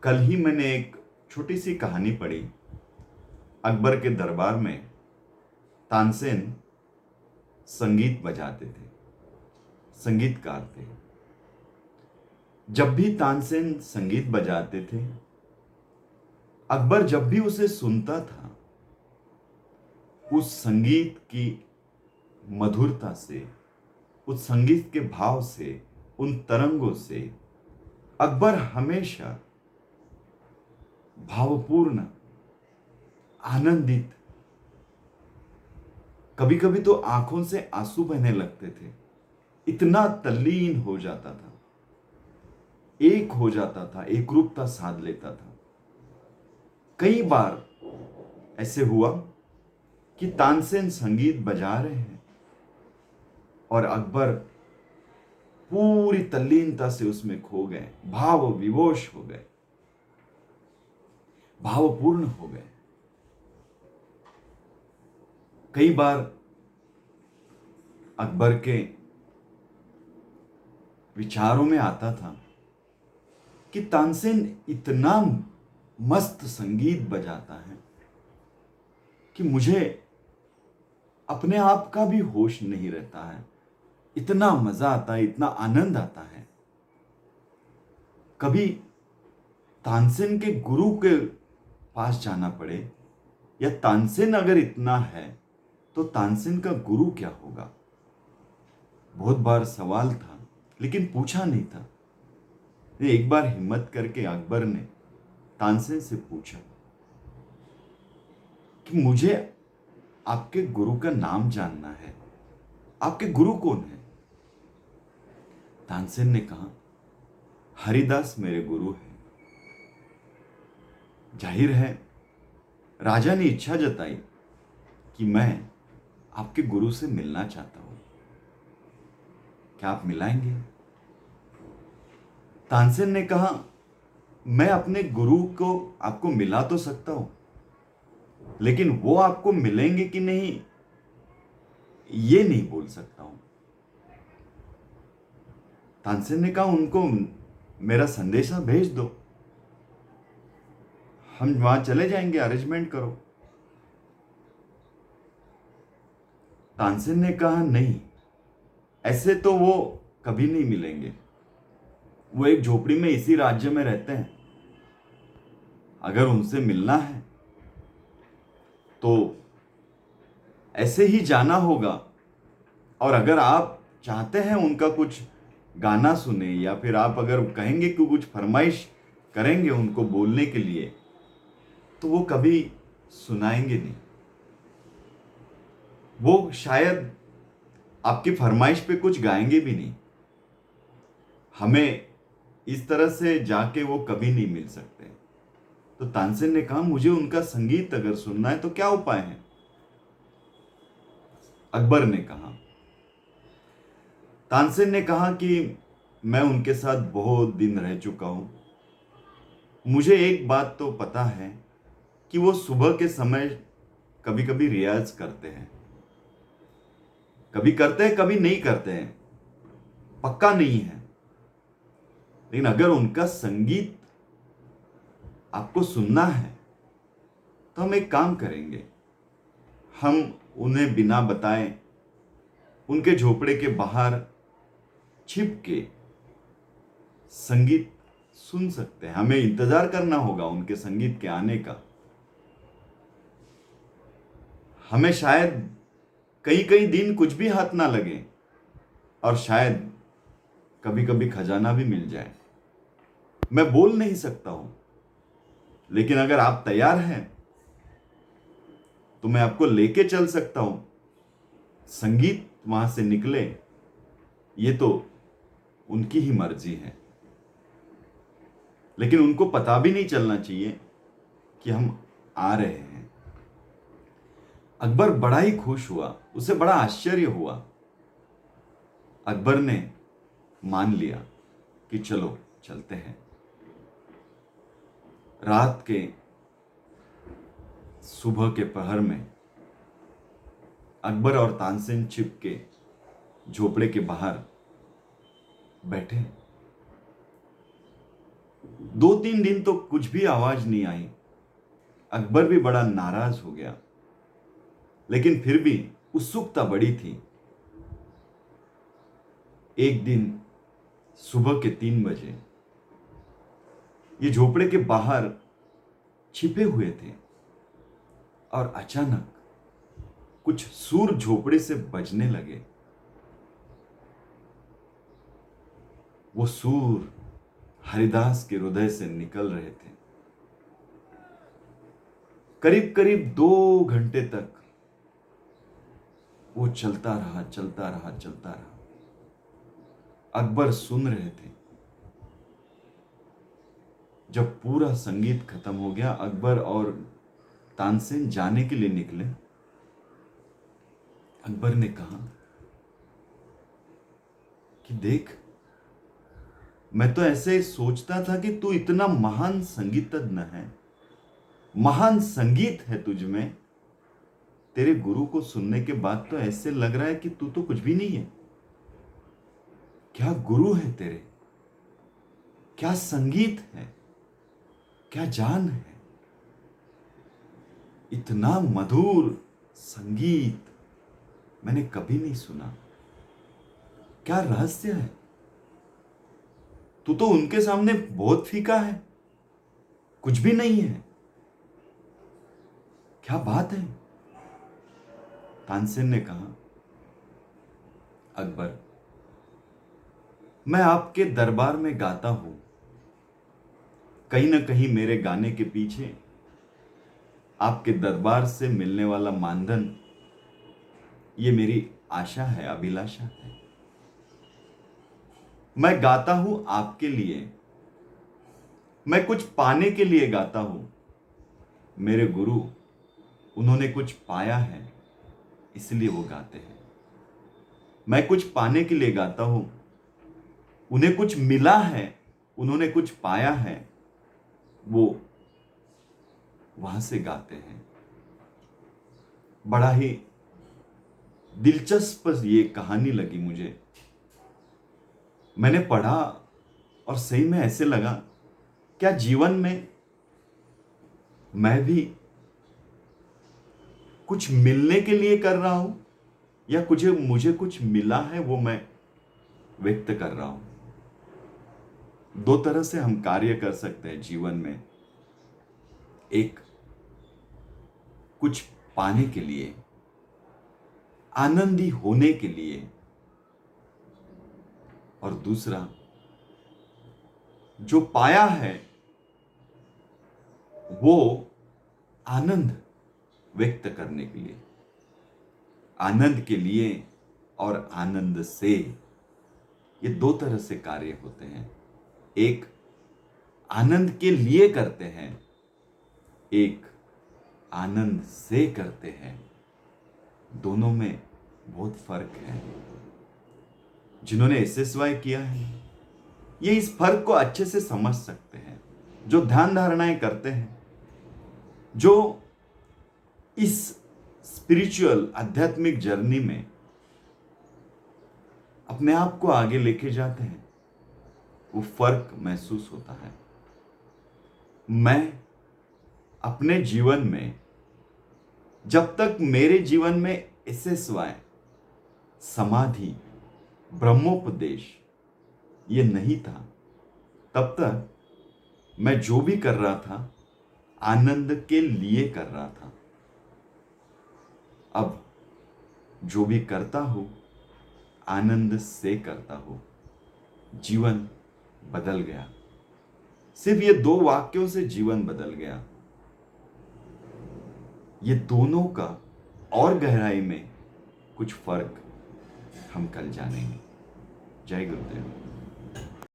कल ही मैंने एक छोटी सी कहानी पढ़ी। अकबर के दरबार में तानसेन संगीत बजाते थे, संगीतकार थे। जब भी तानसेन संगीत बजाते थे, अकबर जब भी उसे सुनता था, उस संगीत की मधुरता से, उस संगीत के भाव से, उन तरंगों से अकबर हमेशा भावपूर्ण, आनंदित, कभी कभी तो आंखों से आंसू बहने लगते थे। इतना तल्लीन हो जाता था, एक हो जाता था, एकरूपता साध लेता था। कई बार ऐसे हुआ कि तानसेन संगीत बजा रहे हैं और अकबर पूरी तल्लीनता से उसमें खो गए, भाव विवश हो गए, भावपूर्ण हो गए। कई बार अकबर के विचारों में आता था कि तानसेन इतना मस्त संगीत बजाता है कि मुझे अपने आप का भी होश नहीं रहता है। इतना मजा आता है, इतना आनंद आता है। कभी तानसेन के गुरु के पास जाना पड़े, या तानसेन अगर इतना है तो तानसेन का गुरु क्या होगा। बहुत बार सवाल था, लेकिन पूछा नहीं था। एक बार हिम्मत करके अकबर ने तानसेन से पूछा कि मुझे आपके गुरु का नाम जानना है, आपके गुरु कौन है। तानसेन ने कहा, हरिदास मेरे गुरु हैं। जाहिर है, राजा ने इच्छा जताई कि मैं आपके गुरु से मिलना चाहता हूं, क्या आप मिलाएंगे। तानसेन ने कहा, मैं अपने गुरु को आपको मिला तो सकता हूं, लेकिन वो आपको मिलेंगे कि नहीं ये नहीं बोल सकता हूं। तानसेन ने कहा, उनको मेरा संदेशा भेज दो, हम वहां चले जाएंगे, अरेंजमेंट करो। तानसेन ने कहा, नहीं, ऐसे तो वो कभी नहीं मिलेंगे। वो एक झोपड़ी में इसी राज्य में रहते हैं। अगर उनसे मिलना है तो ऐसे ही जाना होगा। और अगर आप चाहते हैं उनका कुछ गाना सुने, या फिर आप अगर कहेंगे कि कुछ फरमाइश करेंगे उनको बोलने के लिए, तो वो कभी सुनाएंगे नहीं। वो शायद आपकी फरमाइश पे कुछ गाएंगे भी नहीं। हमें इस तरह से जाके वो कभी नहीं मिल सकते। तो तानसेन ने कहा, मुझे उनका संगीत अगर सुनना है तो क्या उपाय है। अकबर ने कहा, तानसेन ने कहा कि मैं उनके साथ बहुत दिन रह चुका हूं। मुझे एक बात तो पता है कि वो सुबह के समय कभी कभी रियाज करते हैं, कभी करते हैं कभी नहीं करते हैं, पक्का नहीं है। लेकिन अगर उनका संगीत आपको सुनना है तो हम एक काम करेंगे, हम उन्हें बिना बताए उनके झोपड़े के बाहर छिप के संगीत सुन सकते हैं। हमें इंतजार करना होगा उनके संगीत के आने का। हमें शायद कई कई दिन कुछ भी हाथ ना लगे, और शायद कभी कभी खजाना भी मिल जाए। मैं बोल नहीं सकता हूं, लेकिन अगर आप तैयार हैं तो मैं आपको लेके चल सकता हूं। संगीत वहां से निकले, ये तो उनकी ही मर्जी है, लेकिन उनको पता भी नहीं चलना चाहिए कि हम आ रहे हैं। अकबर बड़ा ही खुश हुआ, उसे बड़ा आश्चर्य हुआ। अकबर ने मान लिया कि चलो चलते हैं। रात के सुबह के पहर में अकबर और तानसेन छिप के झोपड़े के बाहर बैठे। 2-3 दिन तो कुछ भी आवाज नहीं आई। अकबर भी बड़ा नाराज हो गया, लेकिन फिर भी उत्सुकता बड़ी थी। एक दिन सुबह के 3 बजे ये झोपड़े के बाहर छिपे हुए थे और अचानक कुछ सुर झोपड़े से बजने लगे। वो सुर हरिदास के हृदय से निकल रहे थे। करीब करीब 2 घंटे तक वो चलता रहा, चलता रहा, चलता रहा। अकबर सुन रहे थे। जब पूरा संगीत खत्म हो गया, अकबर और तानसेन जाने के लिए निकले। अकबर ने कहा कि देख, मैं तो ऐसे सोचता था कि तू इतना महान संगीतज्ञ है, महान संगीत है तुझ में। तेरे गुरु को सुनने के बाद तो ऐसे लग रहा है कि तू तो कुछ भी नहीं है। क्या गुरु है तेरे, क्या संगीत है, क्या जान है। इतना मधुर संगीत मैंने कभी नहीं सुना। क्या रहस्य है। तू तो उनके सामने बहुत फीका है, कुछ भी नहीं है। क्या बात है। तानसेन ने कहा, अकबर, मैं आपके दरबार में गाता हूं। कहीं ना कहीं मेरे गाने के पीछे आपके दरबार से मिलने वाला मानधन, ये मेरी आशा है, अभिलाषा है। मैं गाता हूं आपके लिए, मैं कुछ पाने के लिए गाता हूं। मेरे गुरु, उन्होंने कुछ पाया है, इसलिए वो गाते हैं। मैं कुछ पाने के लिए गाता हूं, उन्हें कुछ मिला है, उन्होंने कुछ पाया है, वो वहां से गाते हैं। बड़ा ही दिलचस्प ये कहानी लगी मुझे। मैंने पढ़ा और सही में ऐसे लगा, क्या जीवन में मैं भी कुछ मिलने के लिए कर रहा हूं, या मुझे कुछ मिला है वो मैं व्यक्त कर रहा हूं। दो तरह से हम कार्य कर सकते हैं जीवन में। एक, कुछ पाने के लिए, आनंदी होने के लिए, और दूसरा, जो पाया है वो आनंद व्यक्त करने के लिए। आनंद के लिए और आनंद से, ये दो तरह से कार्य होते हैं। एक आनंद के लिए करते हैं, एक आनंद से करते हैं। दोनों में बहुत फर्क है। जिन्होंने एसएसवाई किया है, ये इस फर्क को अच्छे से समझ सकते हैं। जो ध्यान धारणाएं करते हैं, जो इस स्पिरिचुअल आध्यात्मिक जर्नी में अपने आप को आगे लेके जाते हैं, वो फर्क महसूस होता है। मैं अपने जीवन में, जब तक मेरे जीवन में एसएसवाई, समाधि, ब्रह्मोपदेश ये नहीं था, तब तक मैं जो भी कर रहा था आनंद के लिए कर रहा था। अब जो भी करता हूं आनंद से करता हूं। जीवन बदल गया। सिर्फ ये 2 वाक्यों से जीवन बदल गया। ये दोनों का और गहराई में कुछ फर्क हम कल जानेंगे। जय गुरुदेव।